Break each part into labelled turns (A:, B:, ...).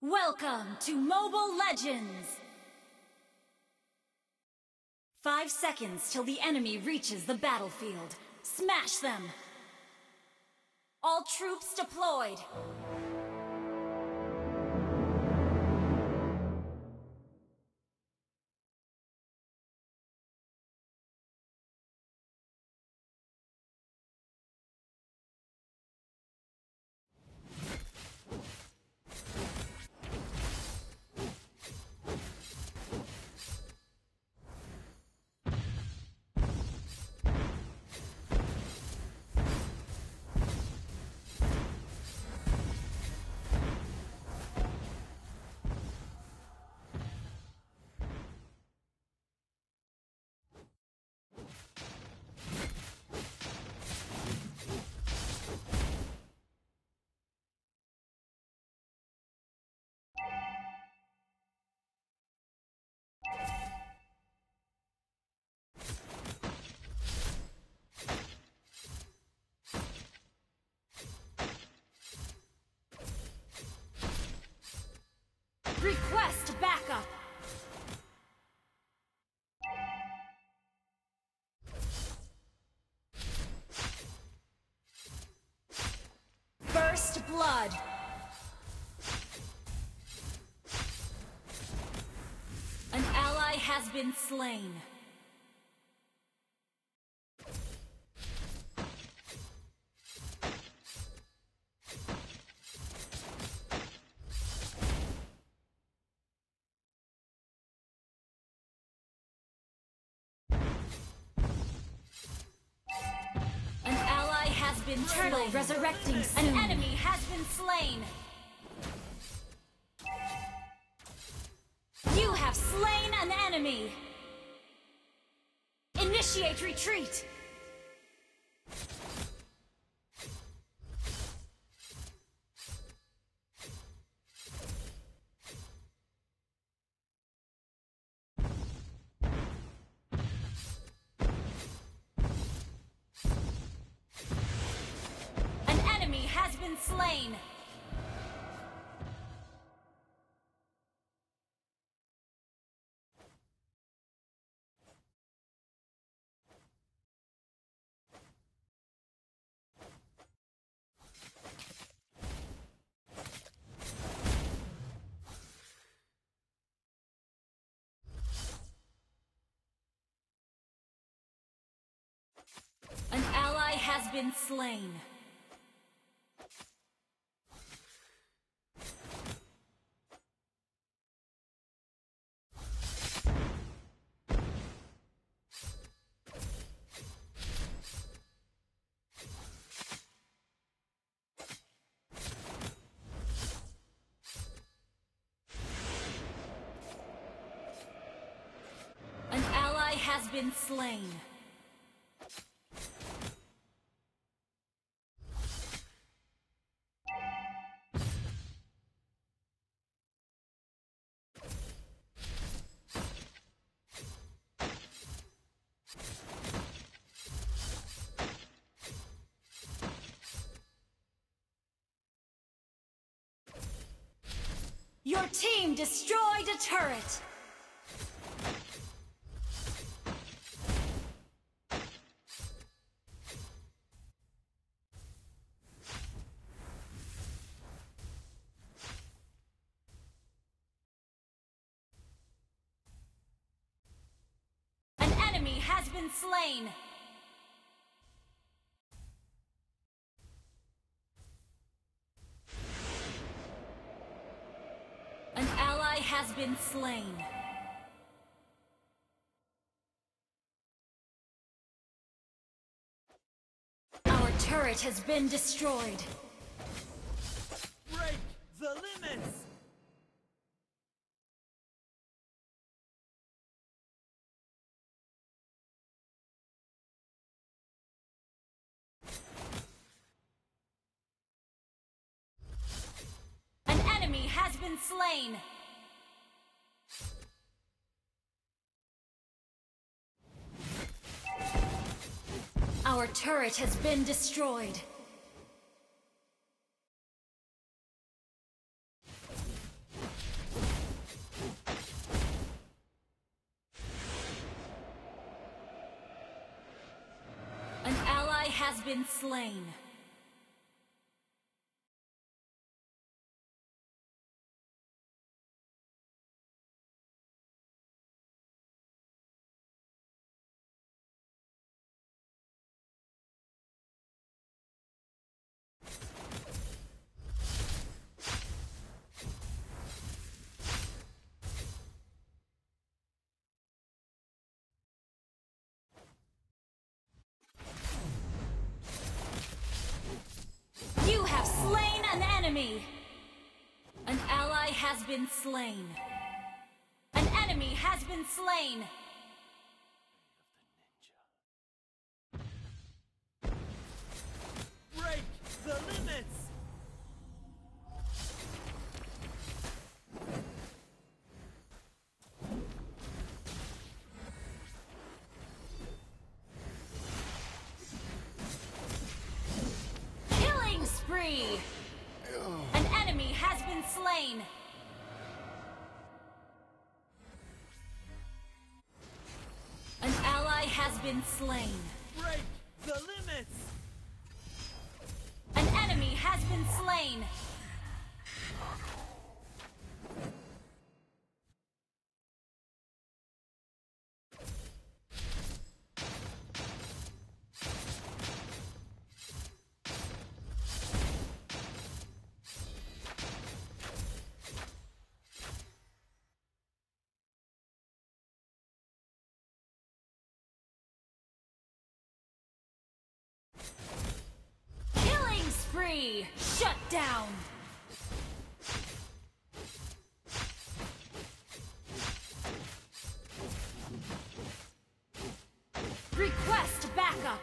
A: Welcome to Mobile Legends! 5 seconds till the enemy reaches the battlefield. Smash them! All troops deployed! Request backup! First blood! An ally has been slain. Turtle resurrecting soon. An enemy has been slain. You have slain an enemy. Initiate retreat. Slain. An ally has been slain. Has been slain. Your team destroyed a turret. Has been slain. An ally has been slain. Our turret has been destroyed.
B: Break the limits!
A: Has been slain. Our turret has been destroyed. been slain. You have slain an enemy! An ally has been slain. An enemy has been slain!
B: Break the limits!
A: Killing spree! An enemy has been slain! An ally has been slain.
B: Break the limits!
A: An enemy has been slain! Killing spree! Shut down! Request backup!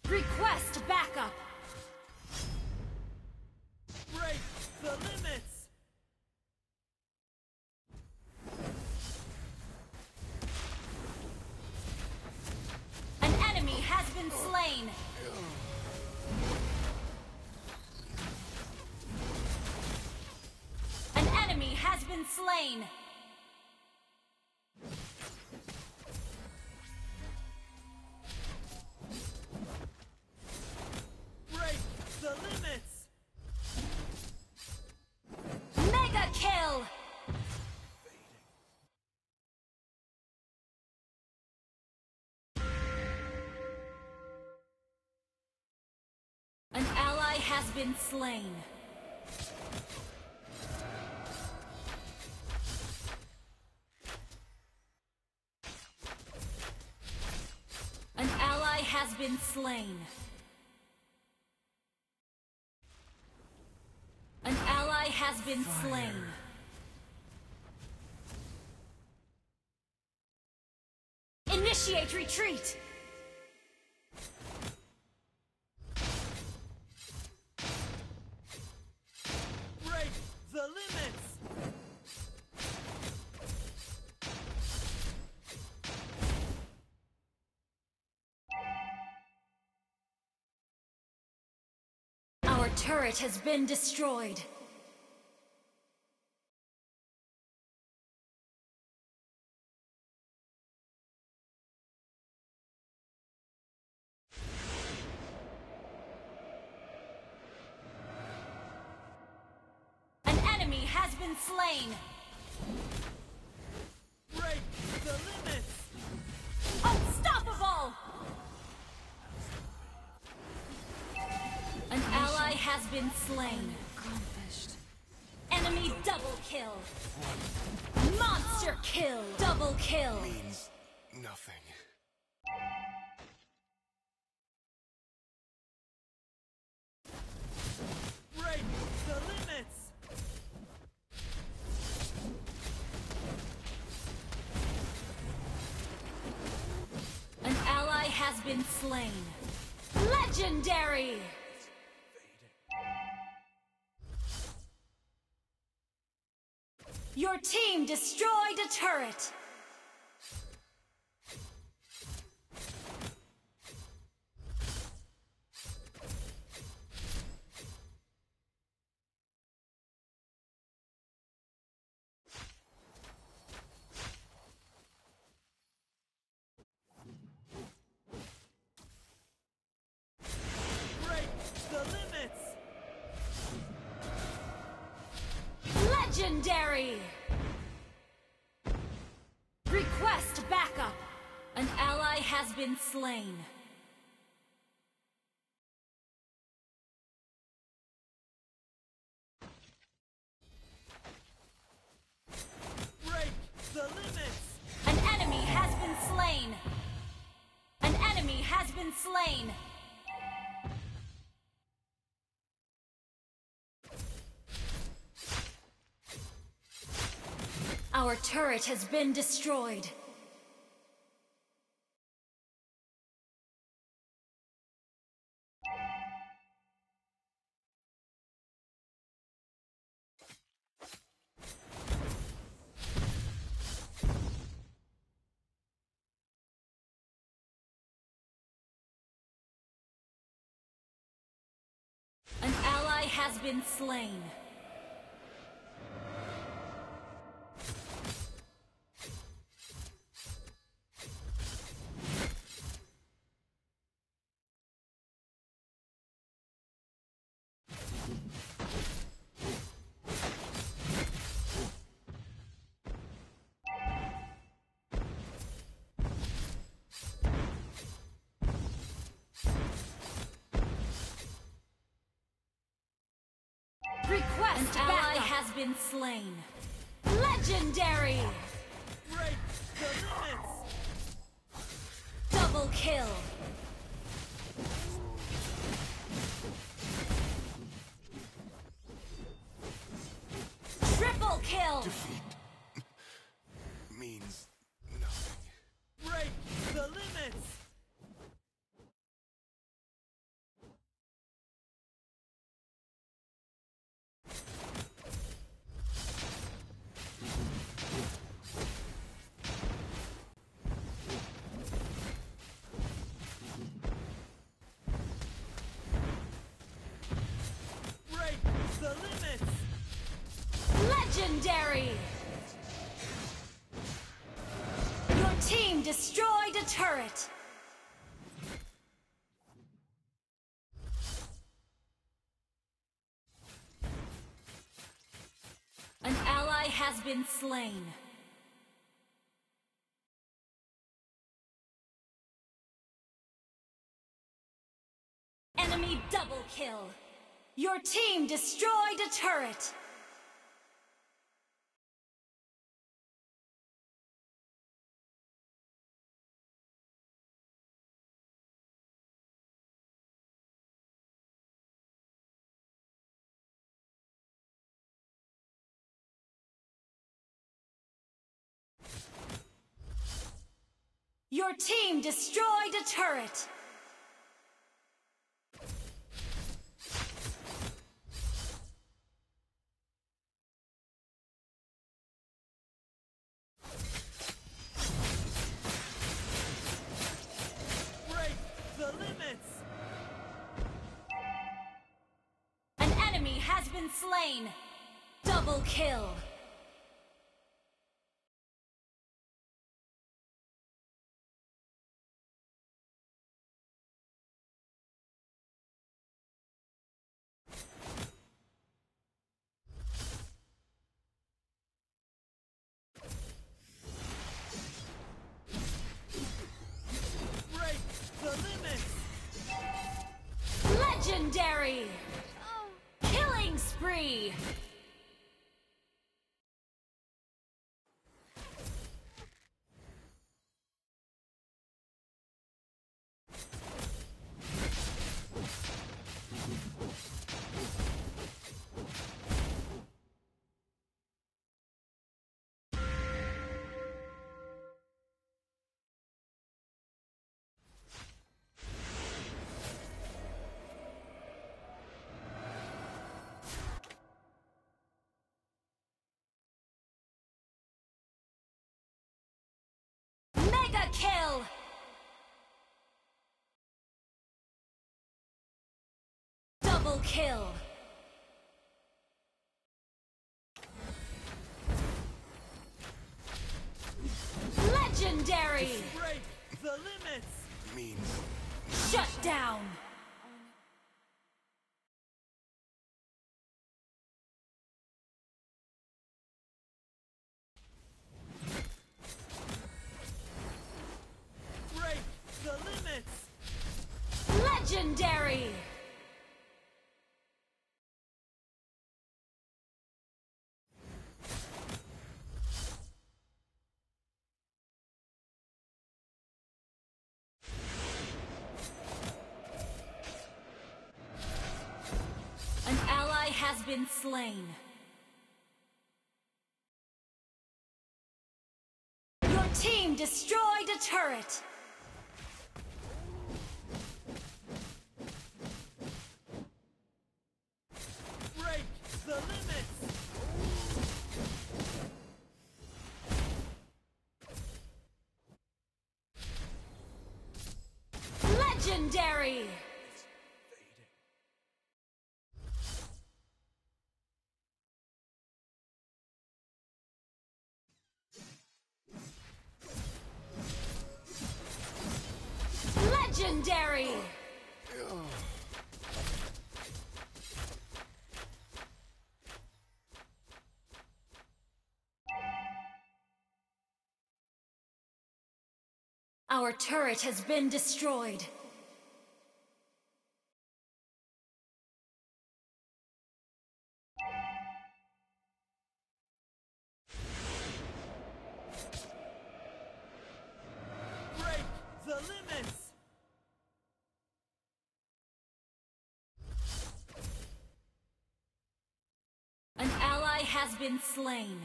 A: Request backup!
B: Break the limits!
A: An enemy has been slain! An enemy has been slain!
B: Break the limits!
A: Mega kill! An ally has been slain. An ally has been slain. An ally has been slain. Initiate retreat!
B: Break the limits!
A: Our turret has been destroyed. An enemy has been slain.
B: Break the limits!
A: Unstoppable! An ally has been slain.
C: Accomplished.
A: Enemy double kill. Monster kill. Double kill.
D: Means nothing.
B: Break the limits!
A: An ally has been slain. slain. Legendary! Your team destroyed a turret!
B: Break the limits!
A: Legendary! Request backup! An ally has been slain.
B: Break the limits!
A: An enemy has been slain! An enemy has been slain! Our turret has been destroyed. An ally has been slain. Request An ally has been slain. Legendary!
B: Break the limits!
A: Double kill! Triple kill!
C: Defeat means nothing.
B: Break the limits! Break the limits!
A: Legendary! Your team destroyed a turret! An ally has been slain. Enemy double kill! Your team destroyed a turret! Your team destroyed a turret!
B: Break the limits!
A: An enemy has been slain! Double kill!
B: Break the limits!
A: Legendary! Killing spree! kill. Legendary.
B: Break the limits.
C: Means
A: Shut down.
B: Break the limits.
A: Legendary. An ally has been slain. Your team destroyed a turret.
B: Break the limits.
A: Legendary. Legendary. Our turret has been destroyed.
B: Break the limits.
A: An ally has been slain.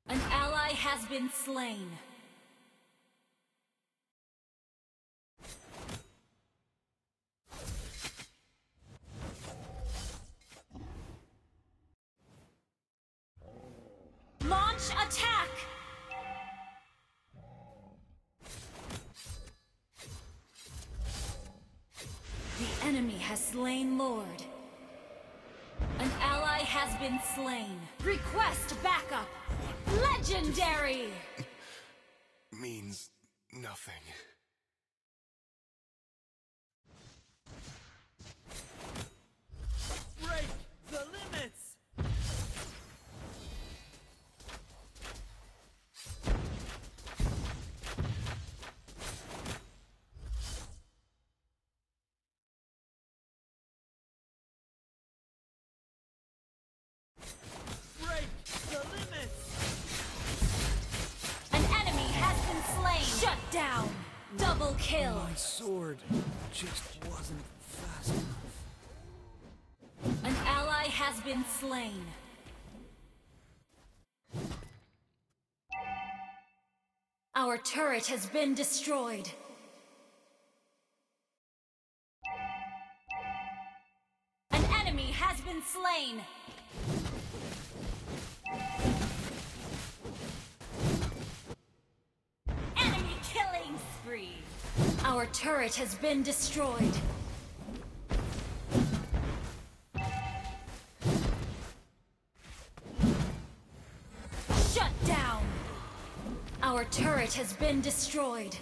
A: An ally has been slain. Launch attack! The enemy has slain Lord. An ally has been slain. Request backup! Legendary!
C: means nothing.
B: Break the limits. Break the limits.
A: An enemy has been slain! Shut down! Double kill!
B: My sword just wasn't fast enough.
A: An ally has been slain. Our turret has been destroyed. An enemy has been slain. Enemy killing spree. Our turret has been destroyed. Shut down. Our turret has been destroyed.